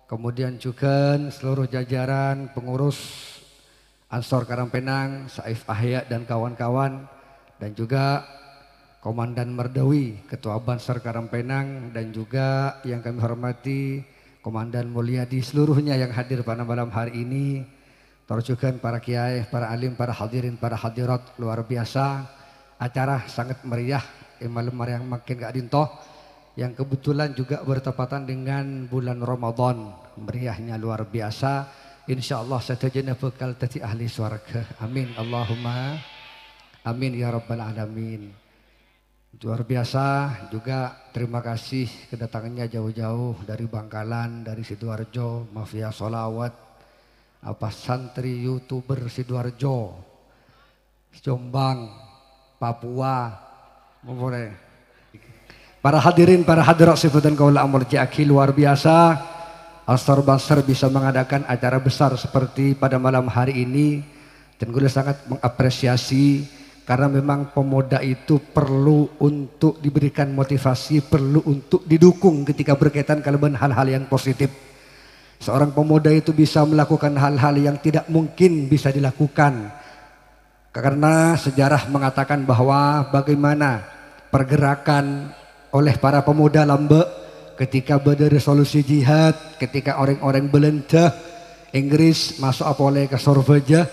kemudian juga seluruh jajaran pengurus Ansor Karangpenang, Saif Ahya dan kawan-kawan, dan juga Komandan Merdawi, Ketua Bansar Karangpenang, dan juga yang kami hormati Komandan Mulyadi, seluruhnya yang hadir pada malam hari ini. Terjukan para kiai, para alim, para hadirin, para hadirat, luar biasa. Acara sangat meriah, malam yang makin gak dintoh, yang kebetulan juga bertepatan dengan bulan Ramadan. Meriahnya luar biasa. InsyaAllah satajana bekal tati ahli surga. Amin Allahumma amin ya rabbal alamin. Luar biasa juga, terima kasih kedatangannya jauh-jauh dari Bangkalan, dari Sidoarjo, Mafia Solawat, apa santri YouTuber Sidoarjo, Jombang, Papua, boleh. Para hadirin, para hadirat sifatan kaula amul jaki, luar biasa. Ansor Bansar bisa mengadakan acara besar seperti pada malam hari ini, dan gue sangat mengapresiasi karena memang pemuda itu perlu untuk diberikan motivasi, perlu untuk didukung ketika berkaitan kalaban hal-hal yang positif. Seorang pemuda itu bisa melakukan hal-hal yang tidak mungkin bisa dilakukan, karena sejarah mengatakan bahwa bagaimana pergerakan oleh para pemuda Lambe ketika berdiri resolusi jihad, ketika orang-orang Belanda, Inggris masuk apoleh ke Sorveja,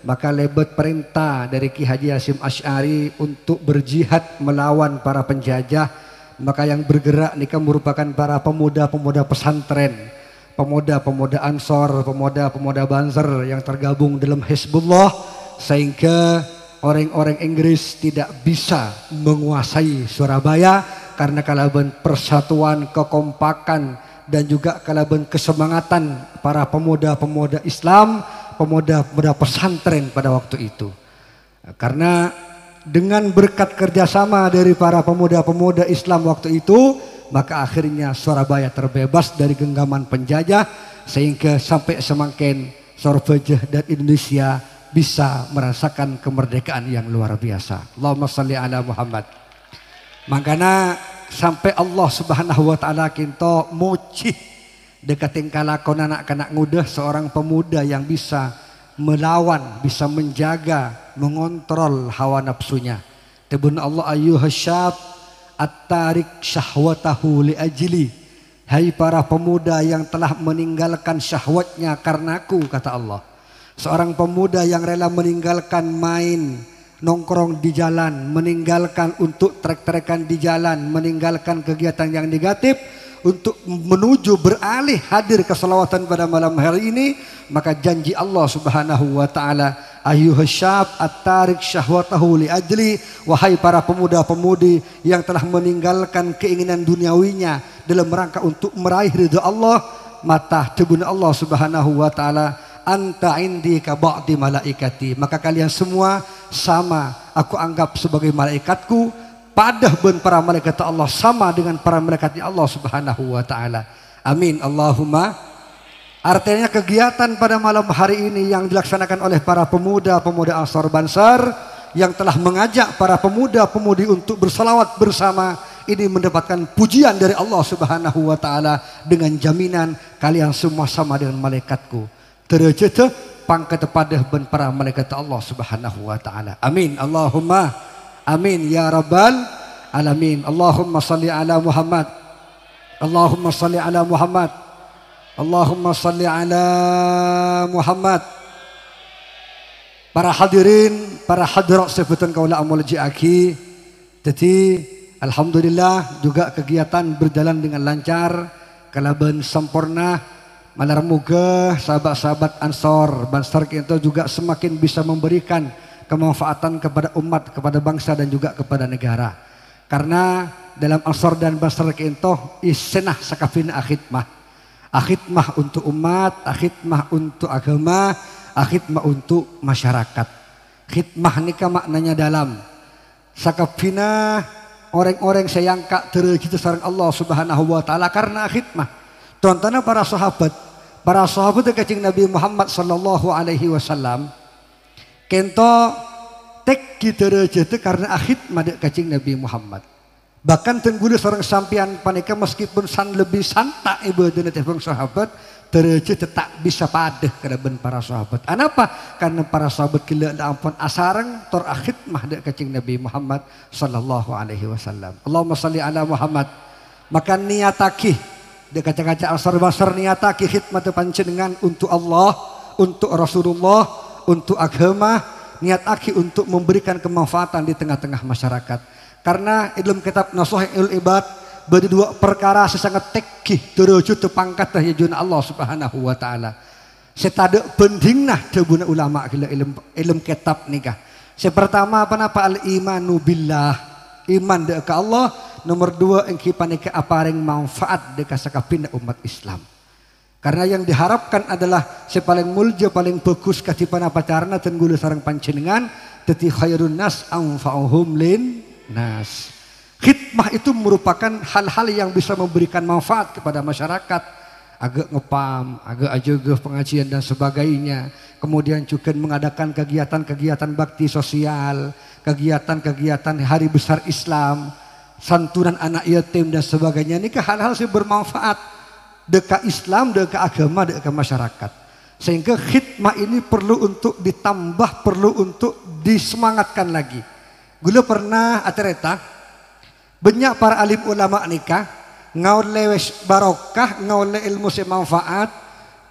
maka lebet perintah dari Ki Haji Hasyim Asy'ari untuk berjihad melawan para penjajah. Maka yang bergerak nikah merupakan para pemuda-pemuda pesantren, pemuda-pemuda Ansor, pemuda-pemuda Bansar yang tergabung dalam Hizbullah, sehingga orang-orang Inggris tidak bisa menguasai Surabaya. Karena kalaban persatuan, kekompakan, dan juga kalaban kesemangatan para pemuda-pemuda Islam, pemuda-pemuda pesantren pada waktu itu. Karena dengan berkat kerjasama dari para pemuda-pemuda Islam waktu itu, maka akhirnya Surabaya terbebas dari genggaman penjajah, sehingga sampai semakin Surabaya dan Indonesia bisa merasakan kemerdekaan yang luar biasa. Allahumma shalli ala Muhammad. Makanya sampai Allah Subhanahu wa taala kinto muji dekating kalakon anak-anak muda, seorang pemuda yang bisa melawan, bisa menjaga, mengontrol hawa nafsunya. Tebun Allah ayyuhas syab at-tarik syahwatahu li ajli. Hai para pemuda yang telah meninggalkan syahwatnya karenaku, kata Allah. Seorang pemuda yang rela meninggalkan main, nongkrong di jalan, meninggalkan untuk trek-trekan di jalan, meninggalkan kegiatan yang negatif untuk menuju beralih hadir ke selawatan pada malam hari ini, maka janji Allah Subhanahu wa taala, ayyuhas syab at-tarik syahwatahu li ajli, wahai para pemuda-pemudi yang telah meninggalkan keinginan duniawinya dalam rangka untuk meraih ridha Allah, mata tebun Allah Subhanahu wa taala, anta indi ka ba'di malaikati, maka kalian semua sama aku anggap sebagai malaikatku, padah ben para malaikat Allah sama dengan para malaikatnya Allah Subhanahu wa taala. Amin Allahumma. Artinya kegiatan pada malam hari ini yang dilaksanakan oleh para pemuda-pemuda Ansor Bansar yang telah mengajak para pemuda-pemudi untuk bersalawat bersama ini mendapatkan pujian dari Allah Subhanahu wa taala dengan jaminan kalian semua sama dengan malaikatku. Derajat pangkat padah ben para malaikat Allah Subhanahu wa taala. Amin Allahumma amin ya rabbal alamin. Allahumma salli ala Muhammad. Allahumma salli ala Muhammad. Allahumma salli ala Muhammad. Para hadirin, para hadirat sebutan kaula amul jiaki. Jadi alhamdulillah juga kegiatan berjalan dengan lancar, kalaban sempurna. Malar moga sahabat-sahabat Ansor Bansar itu juga semakin bisa memberikan kemanfaatan kepada umat, kepada bangsa dan juga kepada negara. Karena dalam Ansor dan Bansar itu isenah sakafina akhidmah. Akhidmah untuk umat, akhidmah untuk agama, akhidmah untuk masyarakat. Khidmah nikah maknanya dalam. Sakafina orang-orang sayangka terjadi sareng Allah Subhanahu wa taala karena akhidmah. Tontonan para sahabat Kanjeng Nabi Muhammad sallallahu alaihi wasallam kento tek kita derajat karena akhid madek Kanjeng Nabi Muhammad. Bahkan tenggulu seorang sampian panika meskipun lebih santai ibu dan tepung sahabat terus tetap bisa padah kepada para sahabat. Kenapa? Karena para sahabat gila ampun asarang terakhir mah dek kacing Nabi Muhammad sallallahu alaihi wasallam. Allahumma salli ala Muhammad. Maka niataki dek kaca-kaca asar basar niataki khidmat panjenengan untuk Allah, untuk Rasulullah, untuk agama, niataki untuk memberikan kemanfaatan di tengah-tengah masyarakat. Karena dalam kitab Nasuhul Ibad beri dua perkara sesangat tekih terwujud pangkat tahiyun Allah Subhanahu wa taala. Setada pentingna debuna ulama gila ilmu kitab nikah. Pertama apa al imanu billah, iman ke Allah. Nomor dua engki panika apareng manfaat deka sakapina umat Islam. Karena yang diharapkan adalah paling mulja paling bagus katipana pacarna tenggulu sareng panjenengan teti khairun nas anfa'uhum lin nas. Khidmah itu merupakan hal-hal yang bisa memberikan manfaat kepada masyarakat. Agak ngepam, agak ajaga pengajian dan sebagainya. Kemudian juga mengadakan kegiatan-kegiatan bakti sosial, kegiatan-kegiatan hari besar Islam, santunan anak yatim dan sebagainya. Ini hal-hal yang bermanfaat dekat Islam, dekat agama, dekat masyarakat. Sehingga khidmah ini perlu untuk ditambah, perlu untuk disemangatkan lagi. Gula pernah acerita banyak para alim ulama nikah ngaule wes barokah, ngaule ilmu semanfaat,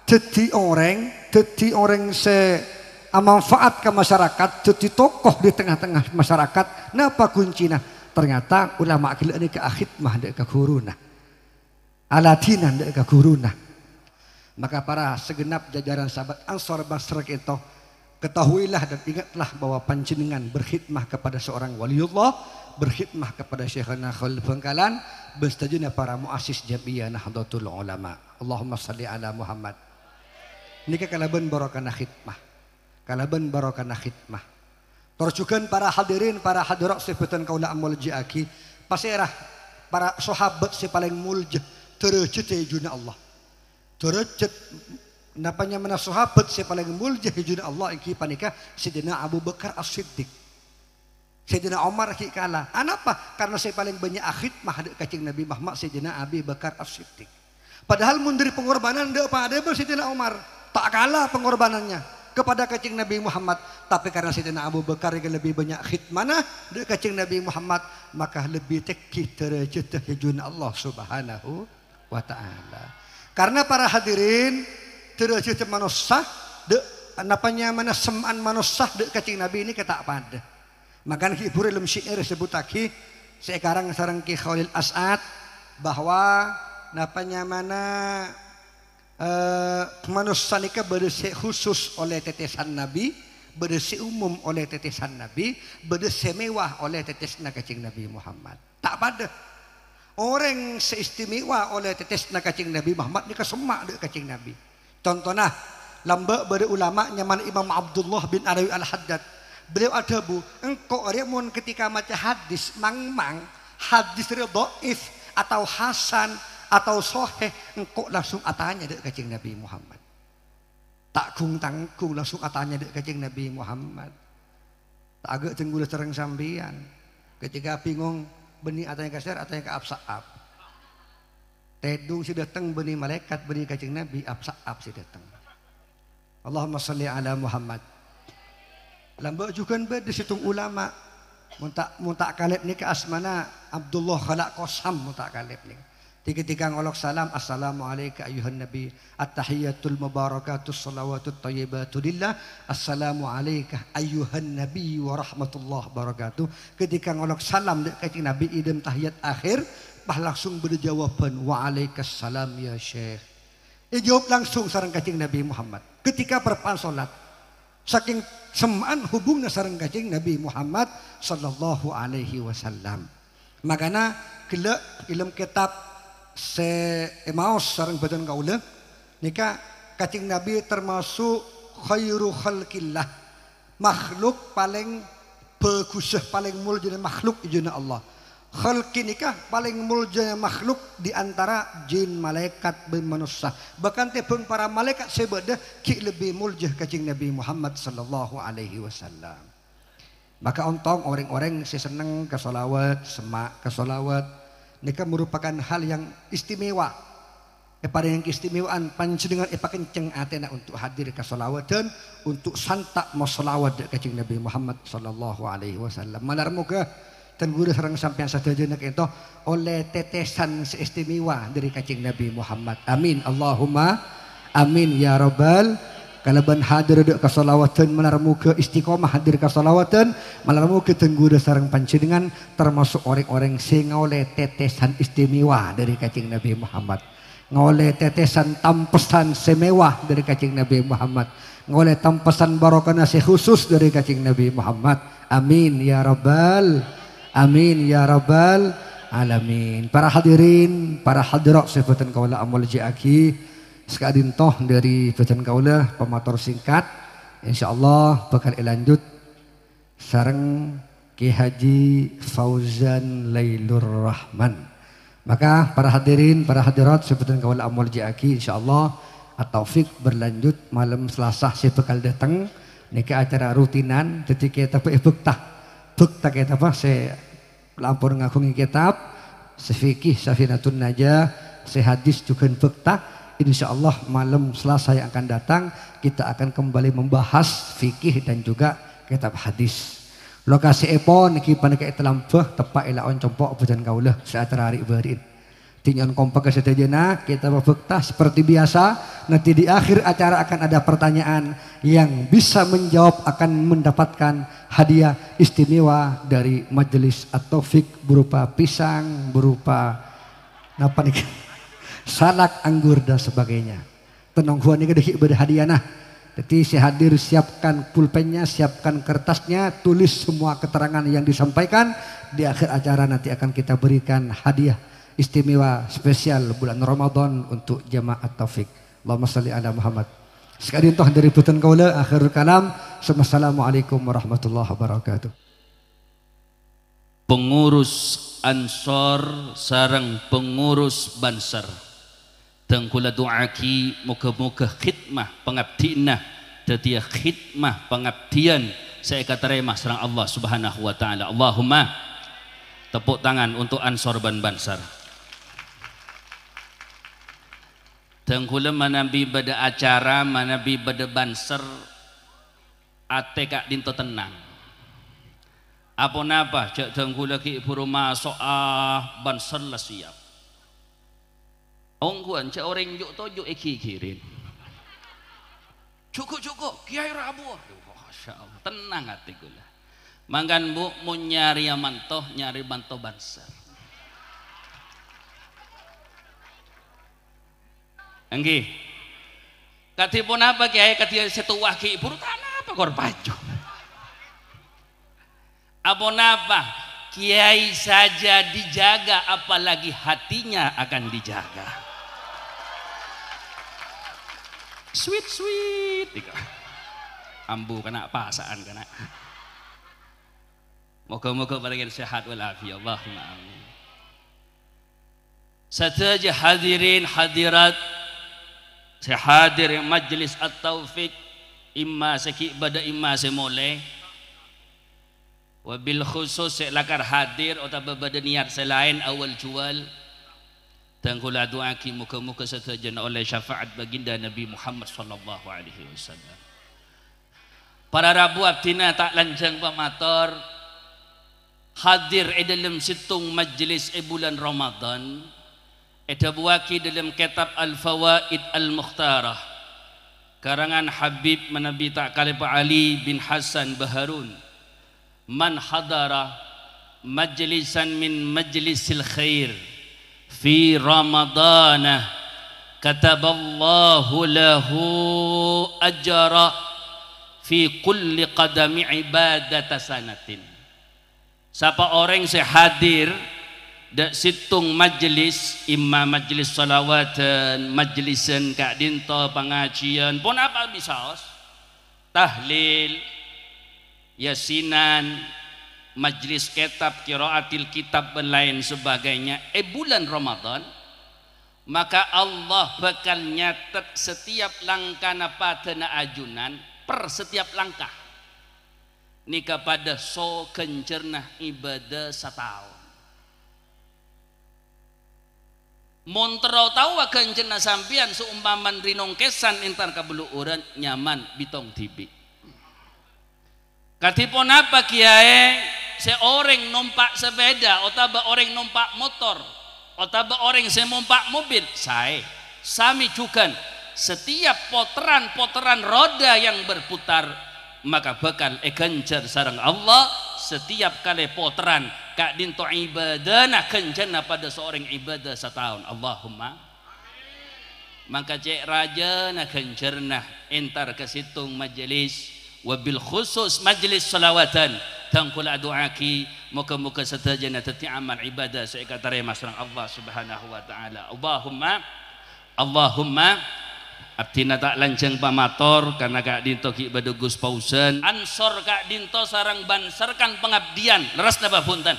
jadi orang se manfaat ke masyarakat, jadi tokoh di tengah-tengah masyarakat. Napa kuncinya? Ternyata ulama gila ini ke khidmah dek ke guruna, alatinan dek ke guruna. Maka para segenap jajaran sahabat Ansor Basra itu ketahuilah dan ingatlah bahwa panjenengan berkhidmah kepada seorang waliullah, berkhidmah kepada Syekhana Khalil Bangkalan, berstajuna para muassis Jamiyah Nahdlatul Ulama. Allahumma salli ala Muhammad. Ini kalaban barokana khidmah. Kalaban barokana khidmah. Terjukan para hadirin, para hadirat sebutan kaula amul jiaki, pasirah para sahabat si paling mulja terujud juna Allah. Terujud napanya mana sahabat si paling mulja hijuna Allah iki panika Sayyidina Abu Bakar As-Siddiq. Sayyidina Umar ki kalah. Kenapa? Karena saya paling banyak khidmah dekat Kanjeng Nabi Muhammad Sayyidina Abi Bakar As-Siddiq. Padahal mundur pengorbanan deuk pada Sayyidina Umar tak kalah pengorbanannya kepada Kanjeng Nabi Muhammad, tapi karena Sayyidina Abu Bakar yang lebih banyak khidmana dekat Kanjeng Nabi Muhammad, maka lebih tekih derajat hijuna Allah Subhanahu wa taala. Karena para hadirin derajat manusia de napanya mana seman manusia de Kanjeng Nabi ini ketak pada. Maka hibur ilmu syair sebut lagi sekarang sarang Ki Khalil As'ad bahwa napanya mana manusia nikah bersih khusus oleh tetesan Nabi, bersih umum oleh tetesan Nabi, bersih mewah oleh tetesna Kanjeng Nabi Muhammad. Tak pada orang seistimewa oleh tetesna Kanjeng Nabi Muhammad nikah semak de Kanjeng Nabi. Contohnya lamba pada ulama nyaman Imam Abdullah bin Alawi Al-Haddad. Beliau ada bu, engkau remun ketika maca hadis mang hadis dhaif atau hasan atau soheh, engkau langsung atanya dek Kanjeng Nabi Muhammad. Tak kung tangkung langsung atanya dek Kanjeng Nabi Muhammad. Tak agak tenggul terang sambian. Ketika bingung benih atanya kasar atanya ke absaab. Tedung si datang benih malaikat benih Kanjeng Nabi absaab si datang. Allahumma salli ala Muhammad. Lambak juga di situng ulama muntak kalib ni ke asmana Abdullah Khalaq Qasam muntak kalib ni. Tiga-tiga ngolok salam assalamualaikum ayuhan nabi at-tahiyatul mubarakatus salawatut tayyibatu lillah assalamualaikum ayuhan nabi wa rahmatullah barakatuh. Ketika ngolok salam dek Kanjeng Nabi idem tahiyat akhir bah langsung berjawaban waalaikumsalam ya syekh. Jawab langsung sareng Kanjeng Nabi Muhammad ketika berpan salat. Saking semaan hubungnya sareng Kanjeng Nabi Muhammad sallallahu alaihi wasallam. Makana gila ilmu kitab se Emaus sareng badan kaula nika Kanjeng Nabi termasuk khairu khalqillah, makhluk paling bagus paling mulia makhluk ijuna Allah. Khalqi nikah paling mulia makhluk di antara jin malaikat dan manusia. Bahkan tebeng para malaikat sebedah ki lebih mulia Kanjeng Nabi Muhammad sallallahu alaihi wasallam. Maka ontong orang-orang si seneng ke solawat, semak ke solawat, ini merupakan hal yang istimewa. Pada yang keistimewaan panjenengan kenceng atena untuk hadir ke solawat dan untuk santak mau solawat ke kanjeng Nabi Muhammad sallallahu alaihi wasallam. Malar muga dan guru sareng sampean sadayana itu oleh tetesan seistimewa dari kanjeng Nabi Muhammad. Amin Allahumma amin ya rabbal kalaban hadir ke solawatan malar muga istiqomah hadir ke solawatan malar muga dan guru sareng panjenengan termasuk orang-orang sing oleh tetesan istimewa dari kanjeng Nabi Muhammad. Ngoleh tetesan tampesan semewah dari kanjeng Nabi Muhammad, ngoleh tampesan barokah nasi khusus dari kanjeng Nabi Muhammad. Amin ya rabbal amin ya rabbal alamin. Para hadirin, para hadirat sebatan kaula amal jaki sekadin toh dari batan kaula pematur singkat insyaallah bakal lanjut sareng Ki Haji Fauzan Lailur Rahman. Maka para hadirin, para hadirat sebetulnya kawal amal jaki insyaallah at-taufik berlanjut malam Selasa saya bakal datang niki acara rutinan jadi kita bekta kita apa saya lampur ngakungi kitab sefikih Safinatun Najah sehadis juga bekta insyaallah malam Selasa yang akan datang kita akan kembali membahas fikih dan juga kitab hadis. Lokasi epon niki paneka itelampeh tepak ila on compok bujan kaulah saatara hari berin. Tinyon kompak kesedajana kita berbekta seperti biasa. Nanti di akhir acara akan ada pertanyaan yang bisa menjawab akan mendapatkan hadiah istimewa dari majelis at-taufik berupa pisang, berupa apa nih? Salak, anggur dan sebagainya. Tenong huan ini ibadah hadiah nah. Jadi saya hadir siapkan pulpennya, siapkan kertasnya, tulis semua keterangan yang disampaikan. Di akhir acara nanti akan kita berikan hadiah istimewa spesial bulan Ramadan untuk jamaah taufik. Allahumma salli ala Muhammad. Sekali toh dari putan kaula akhirul kalam. Assalamualaikum warahmatullahi wabarakatuh. Pengurus Ansor sareng pengurus Banser. Tengkula doaki muka-muka khidmah pengabdian tetia khidmah pengabdian saya kata remah serang Allah subhanahu wa ta'ala. Allahumma tepuk tangan untuk Ansor ban Bansar. Tengkula manabi pada acara manabi pada Banser ate kak dinto tenang apa napa cak tengkula ki puruma soah Banser lah siap ongguan cak orang juk tojuk kirin cukup kiai rabu masya Allah tenang hati gula mangkan bu mau nyari amantoh nyari banto Banser anggi katipun apa kiai katia setuah ki purutan apa kor baju apa napa kiai saja dijaga apalagi hatinya akan dijaga sweet ambu kena pasaan kena moga-moga paling sehat walafiat Allahumma amin. Saja hadirin hadirat saya hadir majlis at-taufik imma seki pada imma semole wabil khusus saya lakar hadir atau pada niat selain awal jual dan kula doaki muka-muka seterjana oleh syafaat baginda Nabi Muhammad sallallahu alaihi wasallam. Para rabu abdina tak lanjang pamator hadir dalam situng majlis bulan Ramadan ada buaki dalam kitab Al-Fawaid Al-Mukhtarah karangan Habib Manabi tak kalipa Ali bin Hasan Baharun man hadara majlisan min majlisil khair fi Ramadana kataballahu lahu ajra fi kulli qadami ibadata sanatin. Siapa orang yang hadir dak situng majlis imma majlis salawatan majlisan kak dinto pengajian pun apa bisa tahlil yasinan majlis kitab qiraatil kitab dan lain sebagainya bulan Ramadan maka Allah bakal nyatet setiap langkah napatana ajunan per setiap langkah ni kepada so kencernah ibadah setahun. Monterau tahu kencernah sampian seumpaman rinong kesan intar kabelu orang nyaman bitong tibi. Katipun apa kiai? Seorang numpak sepeda, otaba orang numpak motor, otaba orang semumpak mobil. Saya sami juga setiap poteran roda yang berputar maka bakal kencer sarang Allah setiap kali poteran kak dinto ibadah nak kencerna pada seorang ibadah setahun. Allahumma maka cek raja nak kencerna entar ke situng majelis wabil khusus majelis salawatan tangkul doaki muka-muka setajana teti amal ibadah saya kata masrang Allah subhanahu wa ta'ala. Allahumma abtina tak lanceng pamator karena kak dinto ki badugus pausen ansor kak dinto sarang banserkan pengabdian leras napa punten.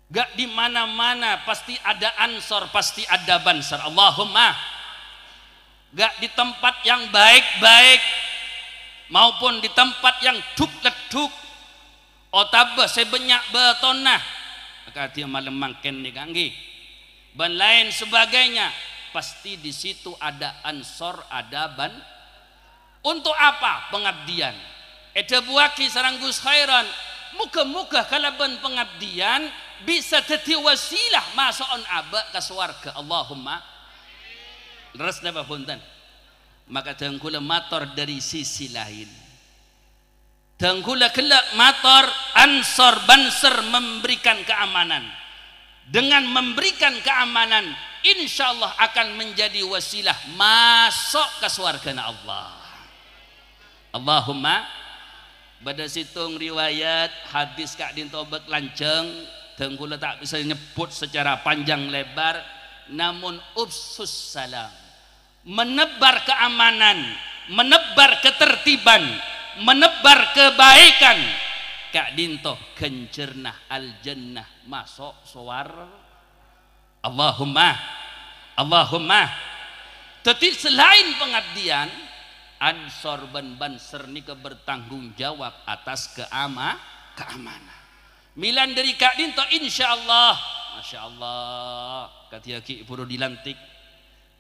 Gak di mana-mana pasti ada ansor, pasti ada banser. Allahumma gak di tempat yang baik-baik maupun di tempat yang duk-leduk otaba sebanyak betonah maka dia malam mangken nih kanggi ban lain sebagainya pasti di situ ada ansor, ada ban. Untuk apa? Pengabdian. Eda buaki sarang Gus Khairan. Muka-muka kalaban pengabdian bisa jadi wasilah masukon aba ke swarga. Allahumma. Leres napa punten? Maka tengkula mator dari sisi lain. Tengkula kelak mator ansor banser memberikan keamanan. Dengan memberikan keamanan insyaallah akan menjadi wasilah masuk ke surga Allah. Allahumma pada situng riwayat hadis kak dintobek lanceng tengkula tak bisa nyebut secara panjang lebar namun ubsus salam menebar keamanan, menebar ketertiban, menebar kebaikan kak dinto kencernah al jannah masuk suar. Allahumma tetapi selain pengabdian ansor ban banser nika bertanggung jawab atas keamanan milan dari kak dinto insyaallah masyaallah katia ki puro dilantik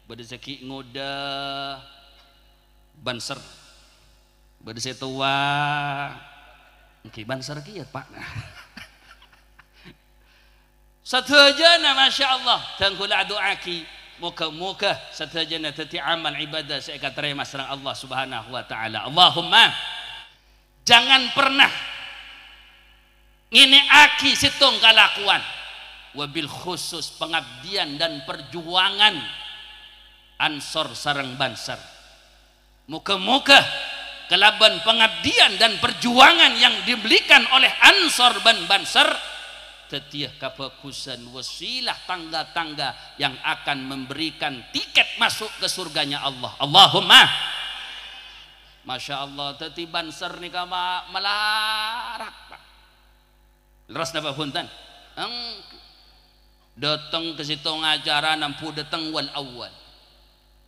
bade seki ngoda banser bade setua ki banser ki ya Pak. Satajana masya Allah tangkula doaki muka-muka satajana tati amal ibadah saya kata masrang Allah subhanahu wa ta'ala. Allahumma jangan pernah ini aki situng kalakuan wabil khusus pengabdian dan perjuangan ansor sarang banser muka-muka kelaban pengabdian dan perjuangan yang diberikan oleh ansor ban banser setiap kefokusan wasilah tangga-tangga yang akan memberikan tiket masuk ke surganya Allah. Allahumma masya Allah teti banser ni kama melarak Pak. Leras napa punten? Datang ke situ ngacara nampu datang wal awal.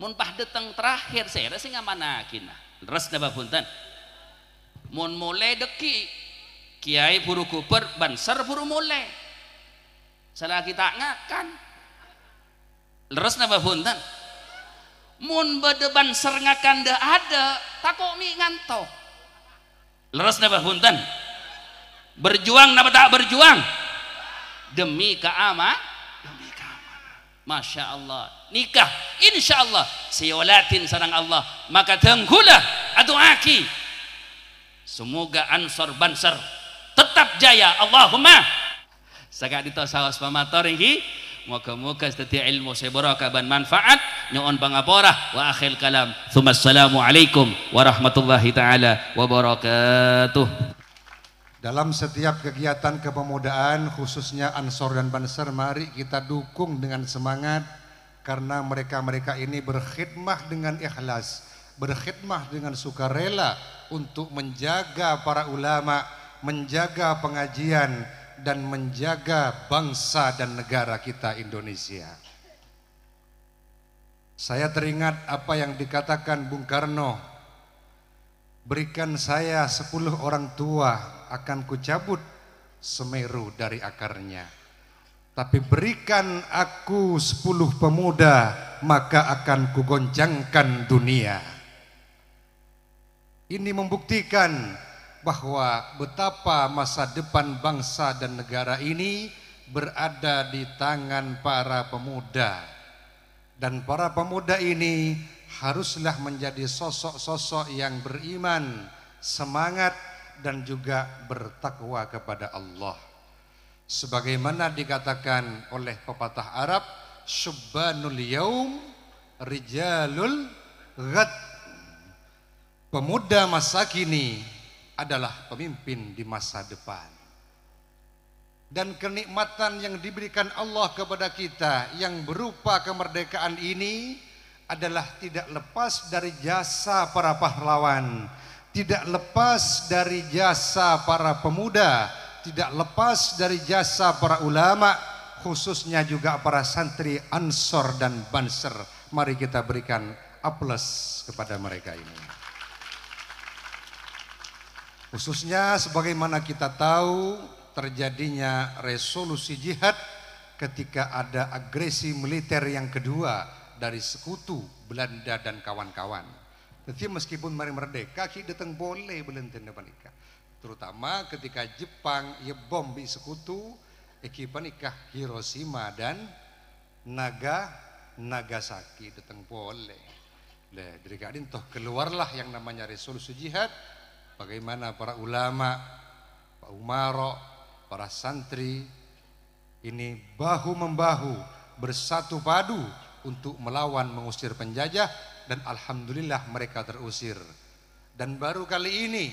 Mun pah datang terakhir saya rasa ngamana kina. Leras napa punten? Mun mulai deki kiai buru kuper banser buru mulai salah kita ngakan leres napa punten mun bade banser ngakan dah ada takok mi nganto leres napa punten berjuang napa tak berjuang demi keamanan masya Allah nikah insya Allah siwalatin sarang Allah maka tengkulah aduaki semoga ansor banser tetap jaya. Allahumma sagak dito sawas pamator ini moga-moga setiap ilmu sebaraka ban manfaat nyoon pangapora wa akhir kalam assalamualaikum warahmatullahi taala wabarakatuh. Dalam setiap kegiatan kepemudaan khususnya ansor dan banser mari kita dukung dengan semangat karena mereka-mereka ini berkhidmah dengan ikhlas, berkhidmah dengan sukarela untuk menjaga para ulama, menjaga pengajian dan menjaga bangsa dan negara kita Indonesia. Saya teringat apa yang dikatakan Bung Karno berikan saya 10 orang tua, akan kucabut Semeru dari akarnya. Tapi berikan aku 10 pemuda, maka akan kugoncangkan dunia. Ini membuktikan bahwa betapa masa depan bangsa dan negara ini berada di tangan para pemuda. Dan para pemuda ini haruslah menjadi sosok-sosok yang beriman, semangat, dan juga bertakwa kepada Allah. Sebagaimana dikatakan oleh pepatah Arab, syubbanul yaum rijalul ghad. Pemuda masa kini adalah pemimpin di masa depan. Dan kenikmatan yang diberikan Allah kepada kita yang berupa kemerdekaan ini adalah tidak lepas dari jasa para pahlawan, tidak lepas dari jasa para pemuda, tidak lepas dari jasa para ulama, khususnya juga para santri Ansor dan Banser. Mari kita berikan aplaus kepada mereka ini. Khususnya sebagaimana kita tahu terjadinya resolusi jihad ketika ada agresi militer yang kedua dari sekutu Belanda dan kawan-kawan. Tapi meskipun mari merdeka, kita datang boleh belenten depan ika. Terutama ketika Jepang ia bom di sekutu, ekipan ikah Hiroshima dan Nagasaki datang boleh. Dari kadin toh keluarlah yang namanya resolusi jihad. Bagaimana para ulama, Pak Umaro, para santri ini bahu membahu bersatu padu untuk melawan mengusir penjajah, dan alhamdulillah mereka terusir. Dan baru kali ini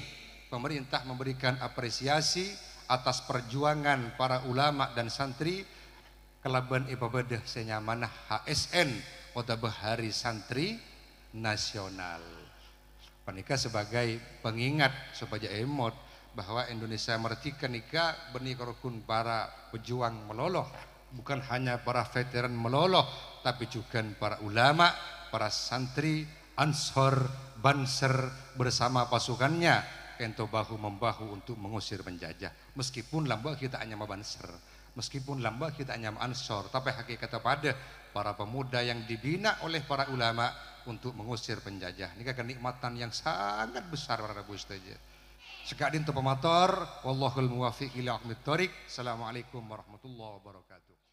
pemerintah memberikan apresiasi atas perjuangan para ulama dan santri kelaban ibadah senyamanah HSN Otabah Hari Santri Nasional. Panika sebagai pengingat supaya emot bahwa Indonesia merdeka nika bernikorokun para pejuang meloloh, bukan hanya para veteran meloloh, tapi juga para ulama, para santri Ansor Banser bersama pasukannya ento bahu membahu untuk mengusir penjajah. Meskipun lambah kita hanya Banser, meskipun lambah kita hanya Ansor, tapi hakikatnya pada para pemuda yang dibina oleh para ulama untuk mengusir penjajah. Ini kenikmatan yang sangat besar para Rabu Ustaz. Sekadin tu pemator, wallahul muwaffiq ila aqwamit thoriq. Assalamualaikum warahmatullahi wabarakatuh.